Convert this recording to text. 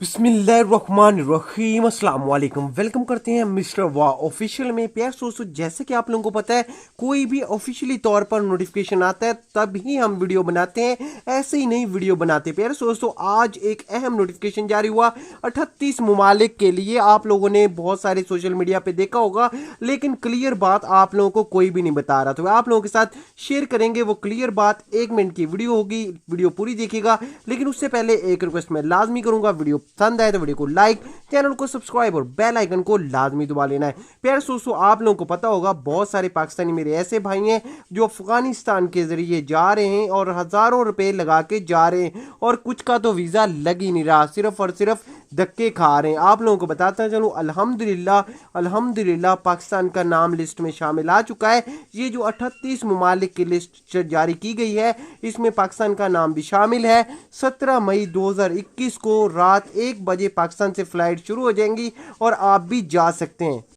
बिस्मिल्लाहिर्रहमानिर्रहीम अस्सलाम वालेकुम। वेलकम करते हैं मिस्टर वाह ऑफिशियल में। प्यार दोस्तों, जैसे कि आप लोगों को पता है, कोई भी ऑफिशियली तौर पर नोटिफिकेशन आता है तभी हम वीडियो बनाते हैं, ऐसे ही नहीं वीडियो बनाते। प्यार दोस्तों, आज एक अहम नोटिफिकेशन जारी हुआ 38 ममालिक के लिए। आप लोगों ने बहुत सारे सोशल मीडिया पे देखा होगा, लेकिन क्लियर बात आप लोगों को कोई भी नहीं बता रहा। तो आप लोगों के साथ शेयर करेंगे वो क्लियर बात। 1 मिनट की वीडियो होगी, वीडियो पूरी देखिएगा। लेकिन उससे पहले एक रिक्वेस्ट मैं लाजमी करूंगा, वीडियो पसंद आए तो वीडियो को लाइक, चैनल को सब्सक्राइब और बेल आइकन को लाजमी दबा लेना है। प्यारे दोस्तों, आप लोगों को पता होगा बहुत सारे पाकिस्तानी मेरे ऐसे भाई हैं जो अफगानिस्तान के जरिए जा रहे हैं और हजारों रुपए लगा के जा रहे हैं, और कुछ का तो वीजा लग ही नहीं रहा, सिर्फ और सिर्फ धक्के खा रहे हैं। आप लोगों को बताता चलूं, अल्हम्दुलिल्लाह अल्हम्दुलिल्लाह पाकिस्तान का नाम लिस्ट में शामिल आ चुका है। ये जो 38 ममालिक की लिस्ट जारी की गई है, इसमें पाकिस्तान का नाम भी शामिल है। 17 मई 2021 को रात 1 बजे पाकिस्तान से फ्लाइट शुरू हो जाएंगी और आप भी जा सकते हैं।